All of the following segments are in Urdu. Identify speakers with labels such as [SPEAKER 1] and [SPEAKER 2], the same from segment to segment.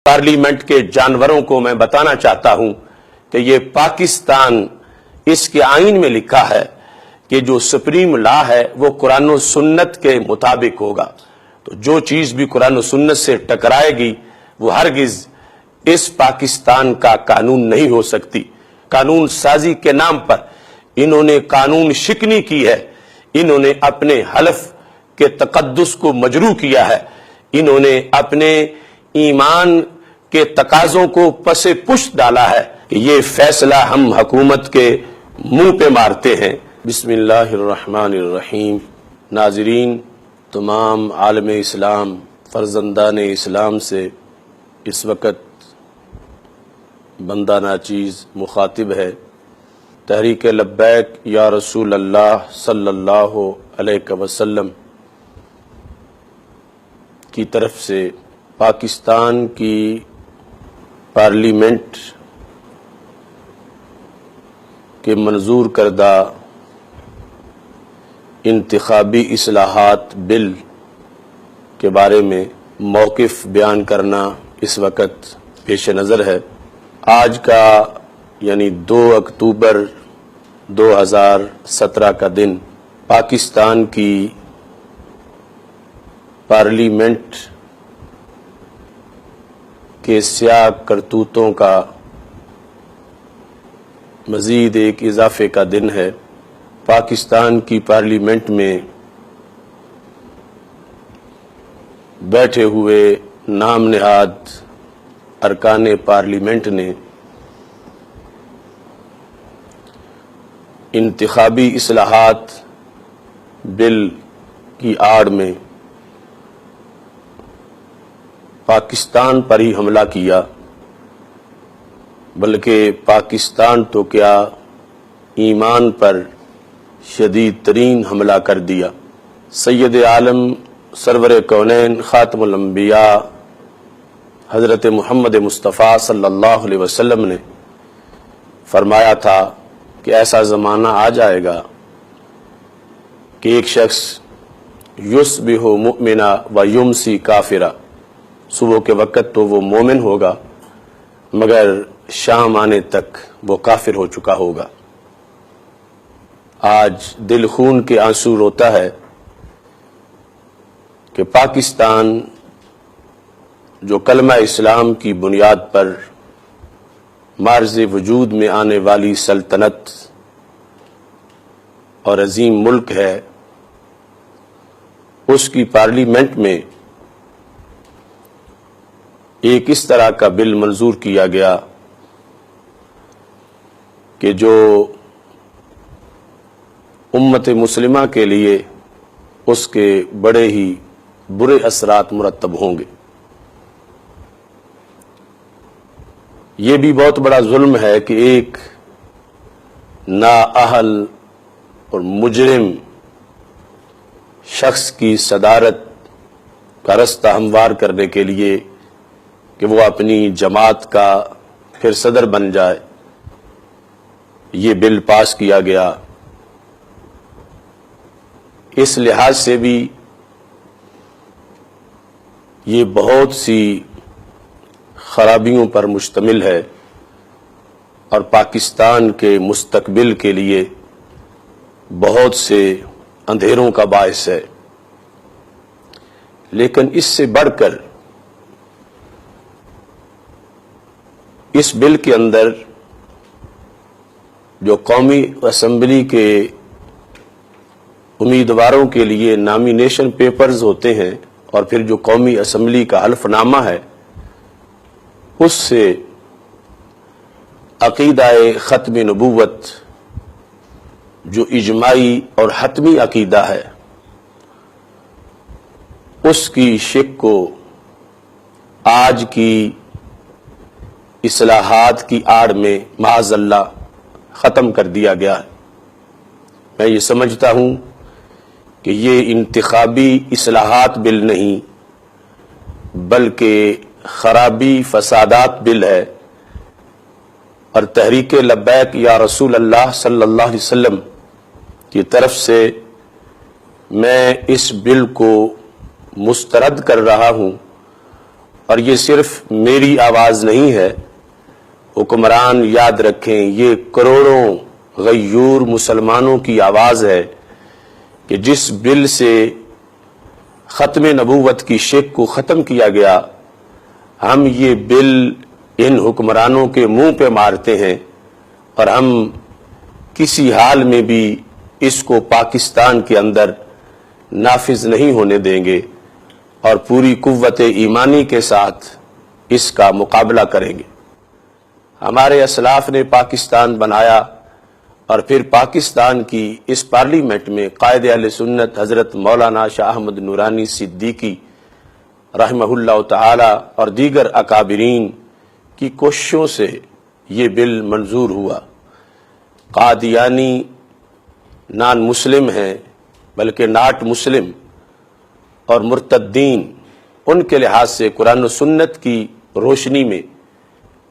[SPEAKER 1] پارلیمنٹ کے جانوروں کو میں بتانا چاہتا ہوں کہ یہ پاکستان، اس کے آئین میں لکھا ہے کہ جو سپریم لا ہے وہ قرآن و سنت کے مطابق ہوگا، تو جو چیز بھی قرآن و سنت سے ٹکرائے گی وہ ہرگز اس پاکستان کا قانون نہیں ہو سکتی۔ قانون سازی کے نام پر انہوں نے قانون شکنی کی ہے، انہوں نے اپنے حلف کے تقدس کو مجروح کیا ہے، انہوں نے اپنے ایمان کے تقاضوں کو پس پشت ڈالا ہے کہ یہ فیصلہ ہم حکومت کے منہ پہ مارتے ہیں۔ بسم اللہ الرحمن الرحیم۔ ناظرین، تمام عالم اسلام، فرزندان اسلام سے اس وقت بندہ ناچیز مخاطب ہے۔ تحریک لبیک یا رسول اللہ صلی اللہ علیہ وسلم کی طرف سے پاکستان کی پارلیمنٹ کے منظور کردہ انتخابی اصلاحات بل کے بارے میں موقف بیان کرنا اس وقت پیش نظر ہے۔ آج کا یعنی 2 اکتوبر 2017 کا دن پاکستان کی پارلیمنٹ کے سیاہ کرتوتوں کا مزید ایک اضافے کا دن ہے۔ پاکستان کی پارلیمنٹ میں بیٹھے ہوئے نام نہاد ارکان پارلیمنٹ نے انتخابی اصلاحات بل کی آڑ میں پاکستان پر ہی حملہ کیا، بلکہ پاکستان تو کیا ایمان پر شدید ترین حملہ کر دیا۔ سید عالم سرور کونین خاتم الانبیاء حضرت محمد مصطفیٰ صلی اللہ علیہ وسلم نے فرمایا تھا کہ ایسا زمانہ آ جائے گا کہ ایک شخص یصبح مؤمنا و یمسی کافرا، صبح کے وقت تو وہ مومن ہوگا مگر شام آنے تک وہ کافر ہو چکا ہوگا۔ آج دل خون کے آنسو روتا ہے کہ پاکستان جو کلمہ اسلام کی بنیاد پر معرض وجود میں آنے والی سلطنت اور عظیم ملک ہے، اس کی پارلیمنٹ میں ایک اس طرح کا بل منظور کیا گیا کہ جو امت مسلمہ کے لیے اس کے بڑے ہی برے اثرات مرتب ہوں گے۔ یہ بھی بہت بڑا ظلم ہے کہ ایک نااہل اور مجرم شخص کی صدارت کا رستہ ہموار کرنے کے لیے کہ وہ اپنی جماعت کا پھر صدر بن جائے، یہ بل پاس کیا گیا۔ اس لحاظ سے بھی یہ بہت سی خرابیوں پر مشتمل ہے اور پاکستان کے مستقبل کے لیے بہت سے اندھیروں کا باعث ہے۔ لیکن اس سے بڑھ کر اس بل کے اندر جو قومی اسمبلی کے امیدواروں کے لیے نامینیشن پیپرز ہوتے ہیں اور پھر جو قومی اسمبلی کا حلف نامہ ہے، اس سے عقیدہ ختم نبوت جو اجماعی اور حتمی عقیدہ ہے، اس کی شک کو آج کی اصلاحات کی آڑ میں معاذ اللہ ختم کر دیا گیا ہے۔ میں یہ سمجھتا ہوں کہ یہ انتخابی اصلاحات بل نہیں بلکہ خرابی فسادات بل ہے، اور تحریک لبیک یا رسول اللہ صلی اللہ علیہ وسلم کی طرف سے میں اس بل کو مسترد کر رہا ہوں، اور یہ صرف میری آواز نہیں ہے۔ حکمران یاد رکھیں، یہ کروڑوں غیور مسلمانوں کی آواز ہے کہ جس بل سے ختم نبوت کی شک کو ختم کیا گیا، ہم یہ بل ان حکمرانوں کے منہ پہ مارتے ہیں، اور ہم کسی حال میں بھی اس کو پاکستان کے اندر نافذ نہیں ہونے دیں گے، اور پوری قوت ایمانی کے ساتھ اس کا مقابلہ کریں گے۔ ہمارے اسلاف نے پاکستان بنایا، اور پھر پاکستان کی اس پارلیمنٹ میں قائد اہل سنت حضرت مولانا شاہ احمد نورانی صدیقی رحمہ اللہ تعالی اور دیگر اکابرین کی کوششوں سے یہ بل منظور ہوا۔ قادیانی نان مسلم ہیں، بلکہ ناٹ مسلم، اور مرتدین، ان کے لحاظ سے قرآن و سنت کی روشنی میں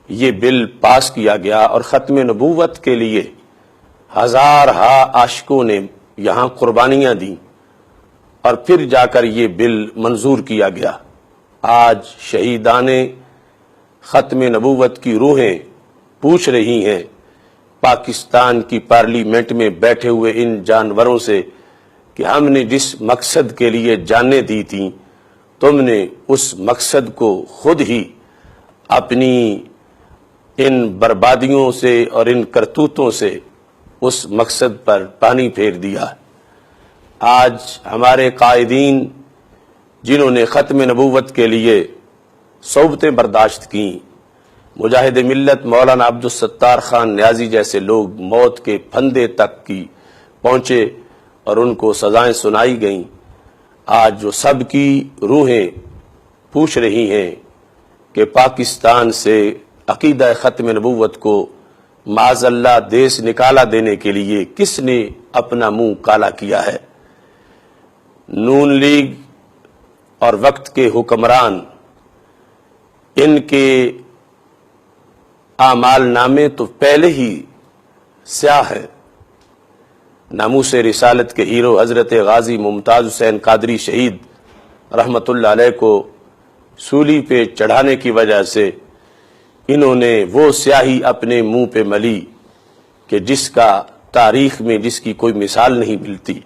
[SPEAKER 1] یہ بل پاس کیا گیا، اور ختم نبوت کے لیے ہزارہا عاشقوں نے یہاں قربانیاں دیں، اور پھر جا کر یہ بل منظور کیا گیا۔ آج شہیدان ختم نبوت کی روحیں پوچھ رہی ہیں پاکستان کی پارلیمنٹ میں بیٹھے ہوئے ان جانوروں سے کہ ہم نے جس مقصد کے لیے جانیں دی تھیں، تم نے اس مقصد کو خود ہی اپنی ان بربادیوں سے اور ان کرتوتوں سے اس مقصد پر پانی پھیر دیا۔ آج ہمارے قائدین جنہوں نے ختم نبوت کے لیے صعوبتیں برداشت کیں، مجاہد ملت مولانا عبدالستار خان نیازی جیسے لوگ موت کے پھندے تک کی پہنچے اور ان کو سزائیں سنائی گئیں، آج جو سب کی روحیں پوچھ رہی ہیں کہ پاکستان سے عقیدہ ختم نبوت کو معاذ اللہ دیس نکالا دینے کے لیے کس نے اپنا منہ کالا کیا ہے۔ نون لیگ اور وقت کے حکمران، ان کے اعمال نامے تو پہلے ہی سیاہ ہے۔ ناموس رسالت کے ہیرو حضرت غازی ممتاز حسین قادری شہید رحمت اللہ علیہ کو سولی پہ چڑھانے کی وجہ سے انہوں نے وہ سیاہی اپنے منہ پہ ملی کہ جس کا تاریخ میں جس کی کوئی مثال نہیں ملتی،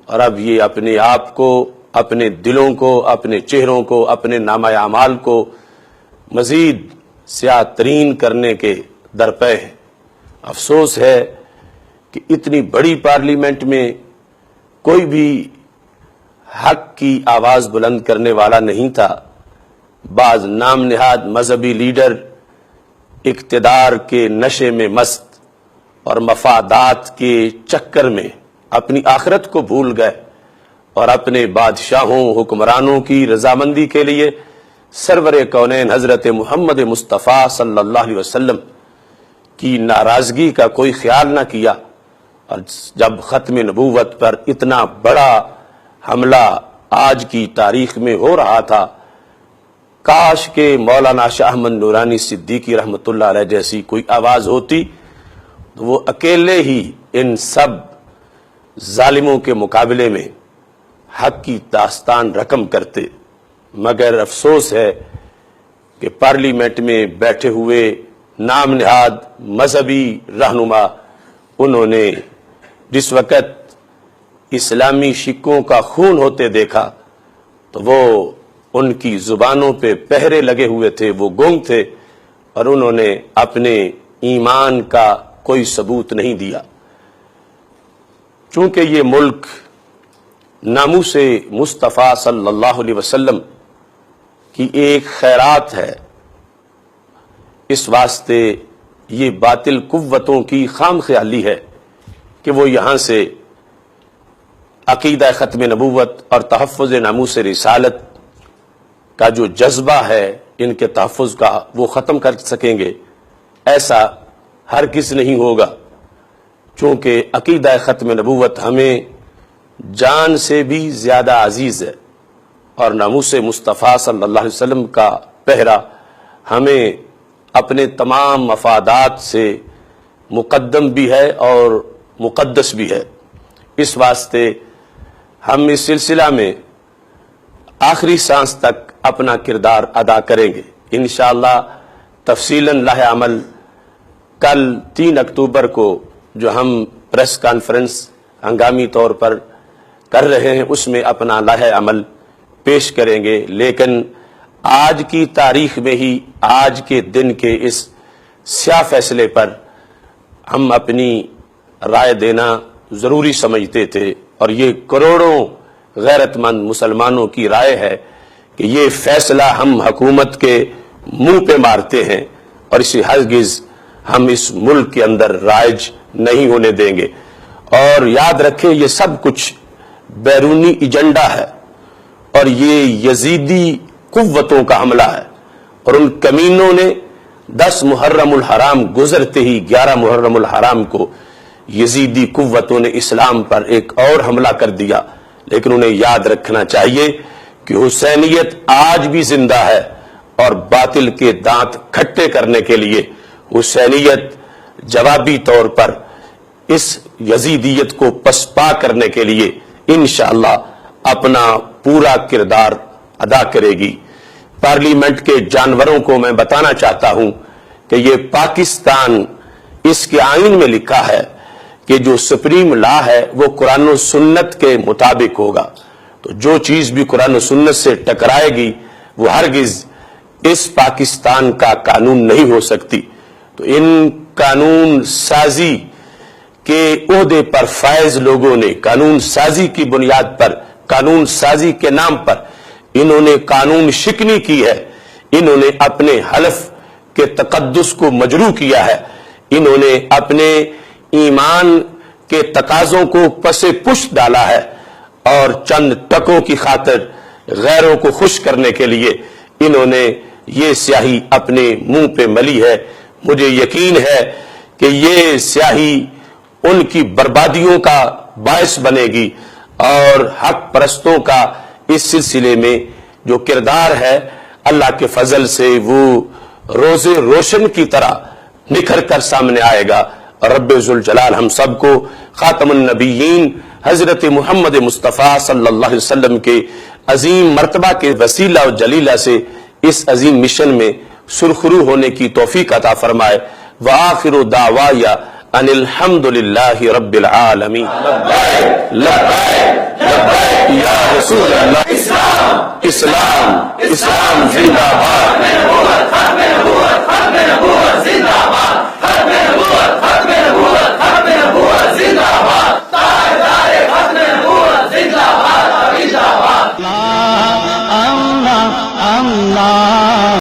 [SPEAKER 1] اور اب یہ اپنے آپ کو، اپنے دلوں کو، اپنے چہروں کو، اپنے نامہ اعمال کو مزید سیاہ ترین کرنے کے درپے ہیں۔ افسوس ہے کہ اتنی بڑی پارلیمنٹ میں کوئی بھی حق کی آواز بلند کرنے والا نہیں تھا۔ بعض نام نہاد مذہبی لیڈر اقتدار کے نشے میں مست اور مفادات کے چکر میں اپنی آخرت کو بھول گئے، اور اپنے بادشاہوں حکمرانوں کی رضامندی کے لیے سرور کونین حضرت محمد مصطفیٰ صلی اللہ علیہ وسلم کی ناراضگی کا کوئی خیال نہ کیا۔ اور جب ختم نبوت پر اتنا بڑا حملہ آج کی تاریخ میں ہو رہا تھا، کاش کہ مولانا شاہ احمد نورانی صدیقی رحمت اللہ علیہ جیسی کوئی آواز ہوتی تو وہ اکیلے ہی ان سب ظالموں کے مقابلے میں حق کی داستان رقم کرتے۔ مگر افسوس ہے کہ پارلیمنٹ میں بیٹھے ہوئے نام نہاد مذہبی رہنما، انہوں نے جس وقت اسلامی سکوں کا خون ہوتے دیکھا تو وہ ان کی زبانوں پہ پہرے لگے ہوئے تھے، وہ گنگ تھے، اور انہوں نے اپنے ایمان کا کوئی ثبوت نہیں دیا۔ چونکہ یہ ملک ناموس مصطفیٰ صلی اللہ علیہ وسلم کی ایک خیرات ہے، اس واسطے یہ باطل قوتوں کی خام خیالی ہے کہ وہ یہاں سے عقیدہ ختم نبوت اور تحفظ ناموس رسالت کا جو جذبہ ہے ان کے تحفظ کا وہ ختم کر سکیں گے۔ ایسا ہرگز نہیں ہوگا، چونکہ عقیدہ ختم نبوت ہمیں جان سے بھی زیادہ عزیز ہے، اور ناموس مصطفیٰ صلی اللہ علیہ وسلم کا پہرا ہمیں اپنے تمام مفادات سے مقدم بھی ہے اور مقدس بھی ہے۔ اس واسطے ہم اس سلسلہ میں آخری سانس تک اپنا کردار ادا کریں گے انشاءاللہ۔ تفصیلاً لاہ عمل کل 3 اکتوبر کو جو ہم پریس کانفرنس ہنگامی طور پر کر رہے ہیں اس میں اپنا لاہ عمل پیش کریں گے، لیکن آج کی تاریخ میں ہی آج کے دن کے اس سیاہ فیصلے پر ہم اپنی رائے دینا ضروری سمجھتے تھے، اور یہ کروڑوں غیرت مند مسلمانوں کی رائے ہے کہ یہ فیصلہ ہم حکومت کے منہ پہ مارتے ہیں اور اسے ہرگز ہم اس ملک کے اندر رائج نہیں ہونے دیں گے۔ اور یاد رکھیں یہ سب کچھ بیرونی ایجنڈا ہے اور یہ یزیدی قوتوں کا حملہ ہے، اور ان کمینوں نے 10 محرم الحرام گزرتے ہی 11 محرم الحرام کو یزیدی قوتوں نے اسلام پر ایک اور حملہ کر دیا۔ لیکن انہیں یاد رکھنا چاہیے کہ حسینیت آج بھی زندہ ہے، اور باطل کے دانت کھٹے کرنے کے لیے حسینیت جوابی طور پر اس یزیدیت کو پسپا کرنے کے لیے انشاءاللہ اپنا پورا کردار ادا کرے گی۔ پارلیمنٹ کے جانوروں کو میں بتانا چاہتا ہوں کہ یہ پاکستان، اس کے آئین میں لکھا ہے کہ جو سپریم لا ہے وہ قرآن و سنت کے مطابق ہوگا، تو جو چیز بھی قرآن و سنت سے ٹکرائے گی وہ ہرگز اس پاکستان کا قانون نہیں ہو سکتی۔ تو ان قانون سازی کے عہدے پر فائز لوگوں نے قانون سازی کی بنیاد پر، قانون سازی کے نام پر انہوں نے قانون شکنی کی ہے، انہوں نے اپنے حلف کے تقدس کو مجروح کیا ہے، انہوں نے اپنے ایمان کے تقاضوں کو پس پشت ڈالا ہے، اور چند ٹکوں کی خاطر غیروں کو خوش کرنے کے لیے انہوں نے یہ سیاہی اپنے منہ پہ ملی ہے۔ مجھے یقین ہے کہ یہ سیاہی ان کی بربادیوں کا باعث بنے گی، اور حق پرستوں کا اس سلسلے میں جو کردار ہے اللہ کے فضل سے وہ روز روشن کی طرح نکھر کر سامنے آئے گا۔ رب ذوالجلال ہم سب کو خاتم النبیین حضرت محمد مصطفیٰ صلی اللہ علیہ وسلم کے عظیم مرتبہ کے وسیلہ و جلیلہ سے اس عظیم مشن میں سرخرو ہونے کی توفیق عطا فرمائے۔ وآخر دعوایا ان الحمد للہ رب العالمین۔ لبیک لبیک لبیک یا رسول اللہ۔ اسلام اسلام اسلام زندہ باد۔ ختم نبوت ختم نبوت زندہ باد۔ ختم نبوت ختم نبوت ختم نبوت زندہ باد۔ تاجدار ختم نبوت زندہ باد زندہ باد۔ اللہ اللہ